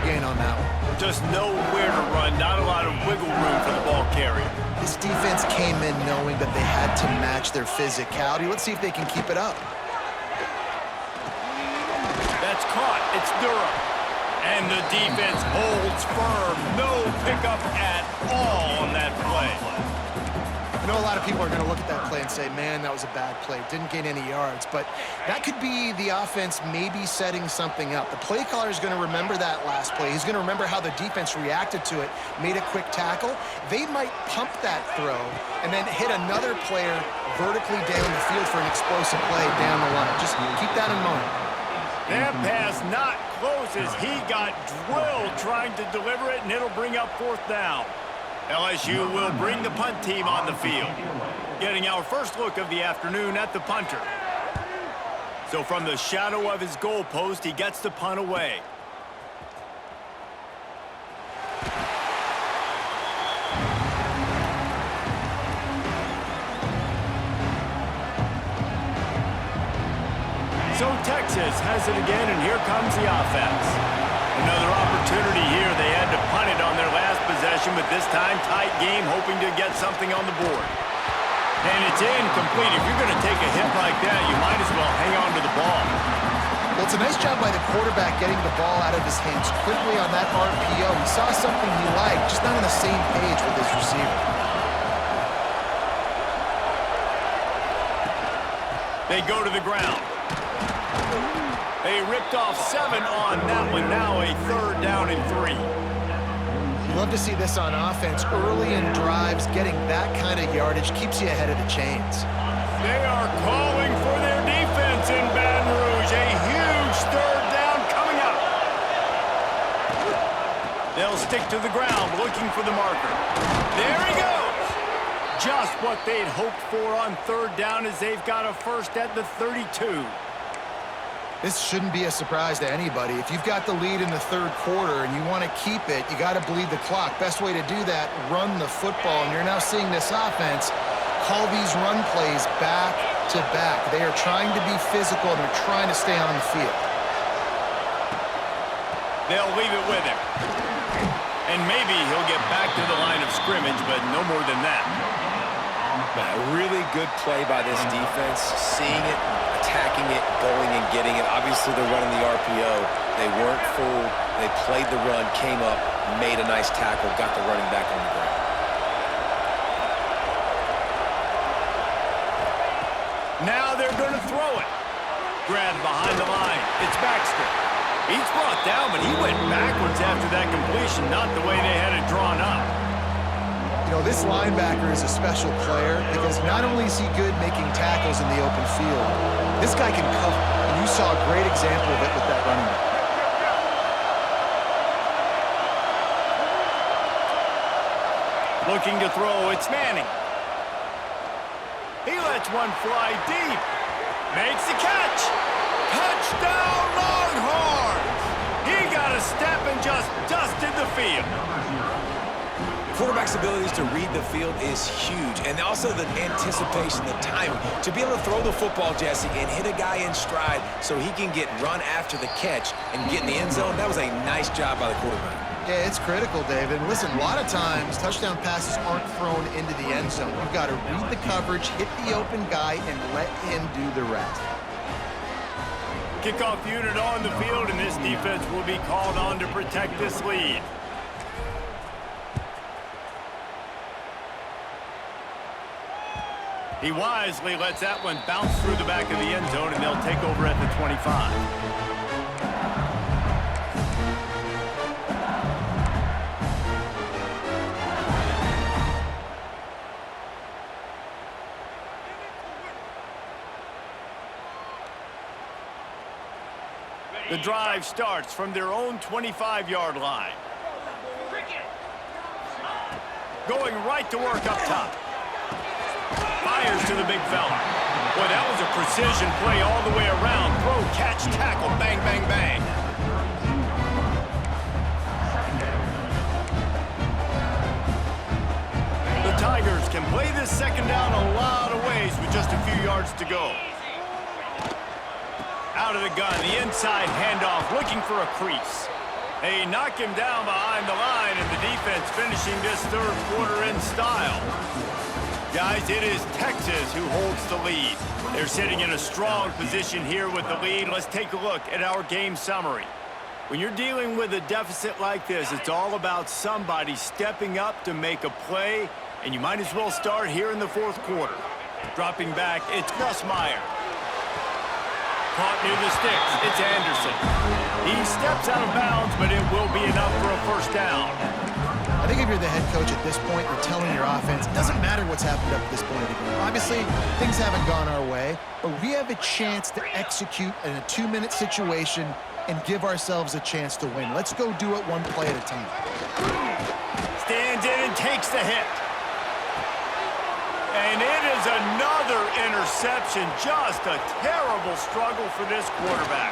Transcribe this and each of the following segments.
gain on that one. Just nowhere to run, not a lot of wiggle room for the ball carrier. This defense came in knowing that they had to match their physicality. Let's see if they can keep it up. That's caught. It's Durham. And the defense holds firm. No pickup at all on that play. I know a lot of people are going to look at that play and say, man, that was a bad play. Didn't gain any yards. But that could be the offense maybe setting something up. The play caller is going to remember that last play. He's going to remember how the defense reacted to it, made a quick tackle. They might pump that throw and then hit another player vertically down the field for an explosive play down the line. Just keep that in mind. That pass not close as he got drilled trying to deliver it, and it'll bring up 4th down. LSU will bring the punt team on the field. Getting our first look of the afternoon at the punter. So from the shadow of his goal post, he gets the punt away. So Texas has it again, and here comes the offense. Another opportunity here. They had to punt it on their last possession, but this time tight game, hoping to get something on the board. And it's incomplete. If you're going to take a hit like that, you might as well hang on to the ball. Well, it's a nice job by the quarterback getting the ball out of his hands quickly on that RPO. He saw something he liked, just not on the same page with his receiver. They go to the ground. They ripped off 7 on that one. Now a 3rd down and 3. Love to see this on offense. Early in drives, getting that kind of yardage keeps you ahead of the chains. They are calling for their defense in Baton Rouge. A huge 3rd down coming up. They'll stick to the ground looking for the marker. There he goes. Just what they'd hoped for on 3rd down as they've got a first at the 32. This shouldn't be a surprise to anybody. If you've got the lead in the 3rd quarter and you want to keep it, you got to bleed the clock. Best way to do that, run the football. And you're now seeing this offense call these run plays back to back. They are trying to be physical and they're trying to stay on the field. They'll leave it with him. And maybe he'll get back to the line of scrimmage, but no more than that. A really good play by this defense, seeing it, attacking it, going and getting it. Obviously, they're running the RPO. They weren't fooled. They played the run, came up, made a nice tackle, got the running back on the ground. Now they're going to throw it. Grabbed behind the line. It's Baxter. He's brought down, but he went backwards after that completion, not the way they had it drawn up. You know, this linebacker is a special player because not only is he good making tackles in the open field, this guy can cover. And you saw a great example of it with that running back. Looking to throw, it's Manning. He lets one fly deep. Makes the catch. Touchdown, Longhorns! He got a step and just dusted the field. Quarterback's abilities to read the field is huge, and also the anticipation, the timing. To be able to throw the football, Jesse, and hit a guy in stride so he can get run after the catch and get in the end zone, that was a nice job by the quarterback. Yeah, it's critical, David. Listen, a lot of times touchdown passes aren't thrown into the end zone. You've got to read the coverage, hit the open guy, and let him do the rest. Kickoff unit on the field, and this defense will be called on to protect this lead. He wisely lets that one bounce through the back of the end zone, and they'll take over at the 25. The drive starts from their own 25-yard line. Going right to work up top. Fires to the big fella. Boy, that was a precision play all the way around. Throw, catch, tackle, bang, bang, bang. The Tigers can play this second down a lot of ways with just a few yards to go. Out of the gun, the inside handoff, looking for a crease. They knock him down behind the line, and the defense finishing this third quarter in style. Guys, it is Texas who holds the lead. They're sitting in a strong position here with the lead. Let's take a look at our game summary. When you're dealing with a deficit like this, it's all about somebody stepping up to make a play, and you might as well start here in the fourth quarter. Dropping back, it's Nussmeier. Caught near the sticks, it's Anderson. He steps out of bounds, but it will be enough for a first down. I think if you're the head coach at this point, you're telling your offense, it doesn't matter what's happened up to this point of the game. Obviously, things haven't gone our way, but we have a chance to execute in a 2-minute situation and give ourselves a chance to win. Let's go do it one play at a time. Stands in and takes the hit. And it is another interception. Just a terrible struggle for this quarterback.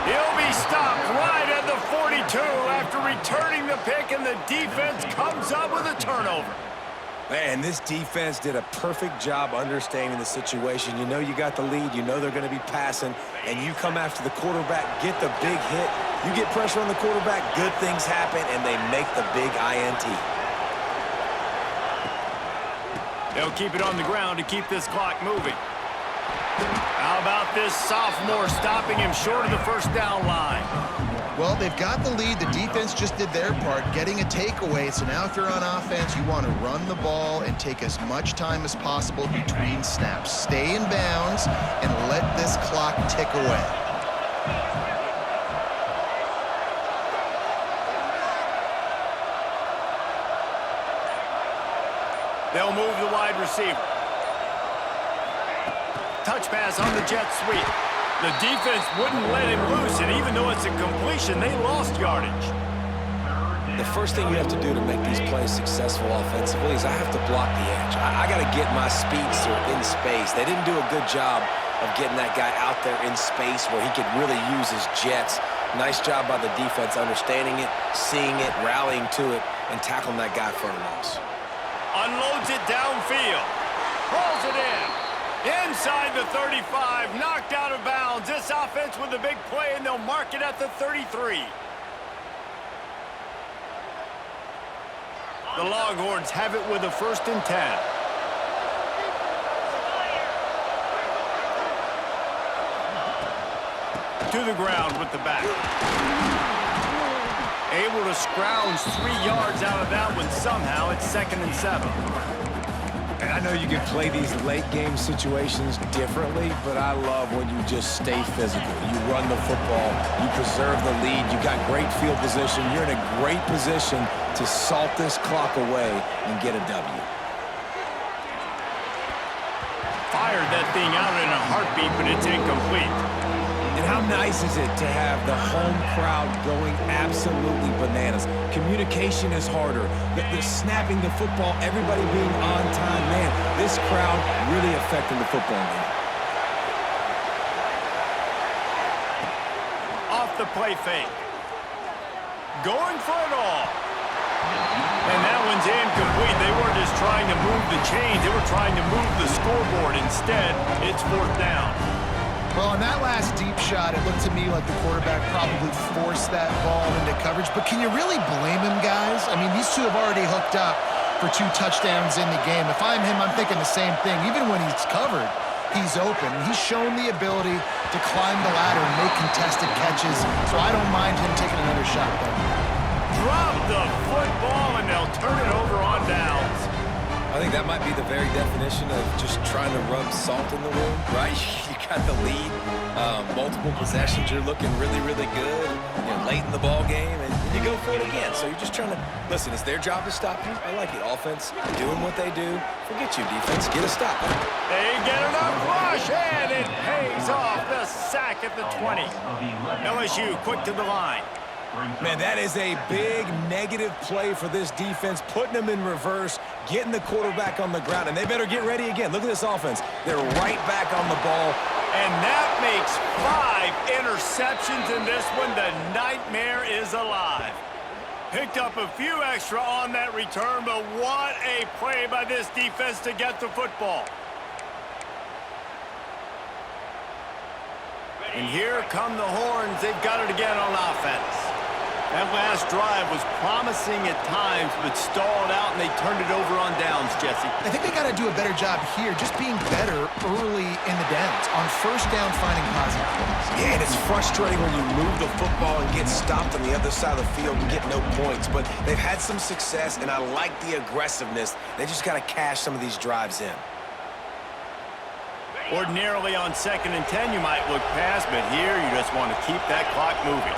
He'll be stopped right at the 42 after returning the pick, and the defense comes up with a turnover. Man, this defense did a perfect job understanding the situation. You know you got the lead. You know they're going to be passing, and you come after the quarterback, get the big hit. You get pressure on the quarterback, good things happen, and they make the big INT. They'll keep it on the ground to keep this clock moving. How about this sophomore stopping him short of the first down line? Well, they've got the lead. The defense just did their part, getting a takeaway. So now if you're on offense, you want to run the ball and take as much time as possible between snaps. Stay in bounds and let this clock tick away. They'll move the wide receiver. Touch pass on the jet sweep. The defense wouldn't let him loose, and even though it's a completion, they lost yardage. The first thing you have to do to make these plays successful offensively is I have to block the edge. I got to get my speedster in space. They didn't do a good job of getting that guy out there in space where he could really use his jets. Nice job by the defense understanding it, seeing it, rallying to it, and tackling that guy for a loss. Unloads it downfield. Pulls it in. Inside the 35. Knocked out of bounds. This offense with a big play, and they'll mark it at the 33. The Longhorns have it with a 1st and 10. To the ground with the back. Able to scrounge 3 yards out of that one somehow. It's 2nd and 7. And I know you can play these late-game situations differently, but I love when you just stay physical. You run the football, you preserve the lead, you got great field position, you're in a great position to salt this clock away and get a W. Fired that thing out in a heartbeat, but it's incomplete. And how nice is it to have the home crowd going absolutely bananas? Communication is harder. The snapping the football, everybody being on time. Man, this crowd really affecting the football game. Off the play fake. Going for it all. And that one's incomplete. They weren't just trying to move the chains. They were trying to move the scoreboard. Instead, it's 4th down. Well, on that last deep shot, it looked to me like the quarterback probably forced that ball into coverage. But can you really blame him, guys? I mean, these two have already hooked up for 2 touchdowns in the game. If I'm him, I'm thinking the same thing. Even when he's covered, he's open. He's shown the ability to climb the ladder and make contested catches. So I don't mind him taking another shot there. Drop the football, and they'll turn it over on downs. I think that might be the very definition of just trying to rub salt in the wound, right? You got the lead, multiple possessions, you're looking really, really good, late in the ball game, and you go for it again. So you're just trying to, listen, it's their job to stop you. I like it. Offense, doing what they do. Forget you, defense. Get a stop. They get enough rush, and it pays off. The sack at the 20. LSU quick to the line. Man, that is a big negative play for this defense, putting them in reverse, getting the quarterback on the ground, and they better get ready again. Look at this offense. They're right back on the ball. And that makes 5 interceptions in this one. The nightmare is alive. Picked up a few extra on that return, but what a play by this defense to get the football. And here come the Horns. They've got it again on offense. That last drive was promising at times, but stalled out, and they turned it over on downs, Jesse. I think they got to do a better job here, just being better early in the downs. On first down, finding positive plays. Yeah, and it's frustrating when you move the football and get stopped on the other side of the field and get no points. But they've had some success, and I like the aggressiveness. They just got to cash some of these drives in. Ordinarily on 2nd and 10, you might look past, but here you just want to keep that clock moving.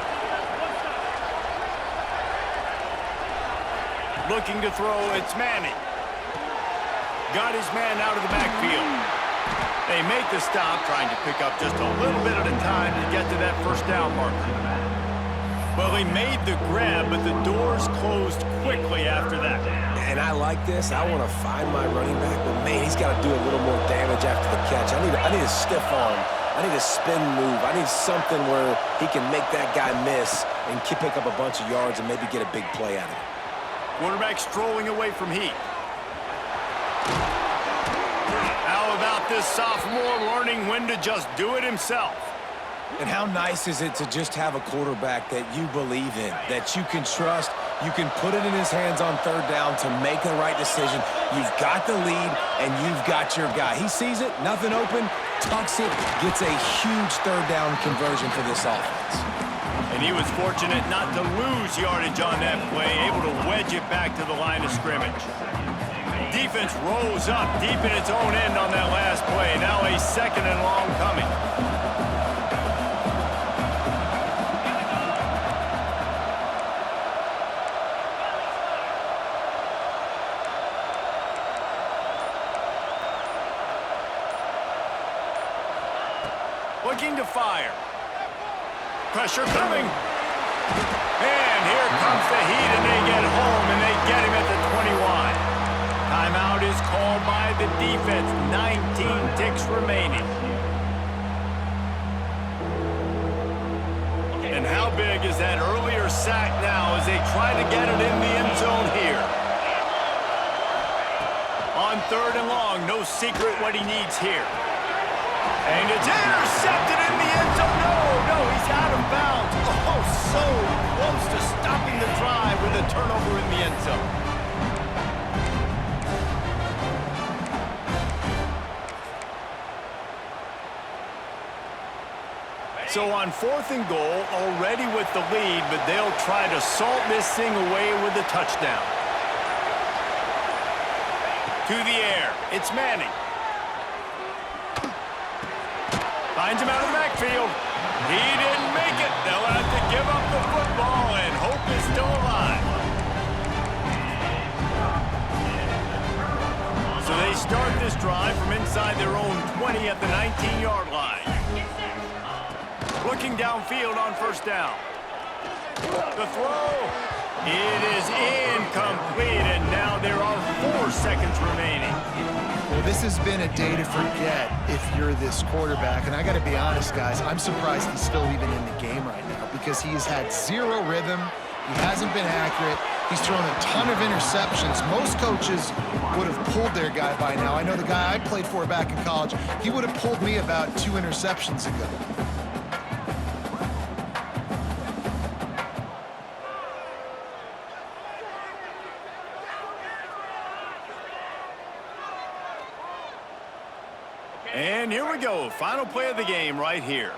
Looking to throw, it's Manning. Got his man out of the backfield. They make the stop, trying to pick up just a little bit at a time to get to that first down marker. Well, he made the grab, but the doors closed quickly after that. And I like this. I want to find my running back, but man, he's got to do a little more damage after the catch. I need a stiff arm. I need a spin move. I need something where he can make that guy miss and pick up a bunch of yards and maybe get a big play out of it. Quarterback strolling away from Heat. How about this sophomore learning when to just do it himself? And how nice is it to just have a quarterback that you believe in, that you can trust, you can put it in his hands on third down to make the right decision. You've got the lead, and you've got your guy. He sees it, nothing open, tucks it, gets a huge third down conversion for this offense. And he was fortunate not to lose yardage on that play, able to wedge it back to the line of scrimmage. Defense rolls up deep in its own end on that last play. Now a 2nd and long coming. Looking to fire. Pressure coming. And here comes the Heat, and they get home, and they get him at the 21. Timeout is called by the defense. 19 ticks remaining. And how big is that earlier sack now as they try to get it in the end zone here? On 3rd and long, no secret what he needs here. And it's intercepted in the end zone. No, he's out of bounds. Oh, so close to stopping the drive with a turnover in the end zone. So on 4th and goal, already with the lead, but they'll try to salt this thing away with a touchdown. To the air, it's Manning. Finds him out of the backfield. He didn't make it. They'll have to give up the football, and hope is still alive. So they start this drive from inside their own 20 at the 19-yard line. Looking downfield on 1st down. The throw. It is incomplete, and now there are 4 seconds remaining. Well, this has been a day to forget if you're this quarterback. And I got to be honest, guys, I'm surprised he's still even in the game right now because he has had 0 rhythm. He hasn't been accurate. He's thrown a ton of interceptions. Most coaches would have pulled their guy by now. I know the guy I played for back in college, he would have pulled me about 2 interceptions ago. And here we go. Final play of the game right here.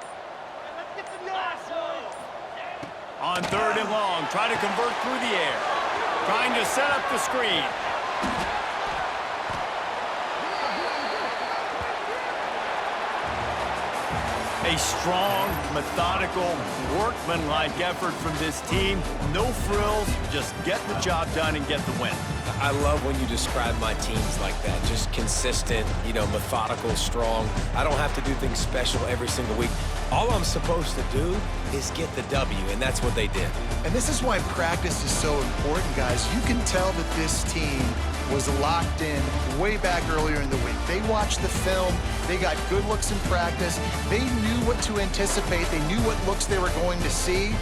On 3rd and long, try to convert through the air. Trying to set up the screen. A strong, methodical, workmanlike effort from this team. No frills, just get the job done and get the win. I love when you describe my teams like that. Just consistent, methodical, strong. I don't have to do things special every single week. All I'm supposed to do is get the W, and that's what they did. And this is why practice is so important, guys. You can tell that this team was locked in way back earlier in the week. They watched the film. They got good looks in practice. They knew what to anticipate. They knew what looks they were going to see.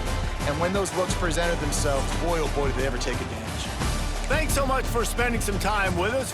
And when those looks presented themselves, boy, oh boy, did they ever take advantage. Thanks so much for spending some time with us.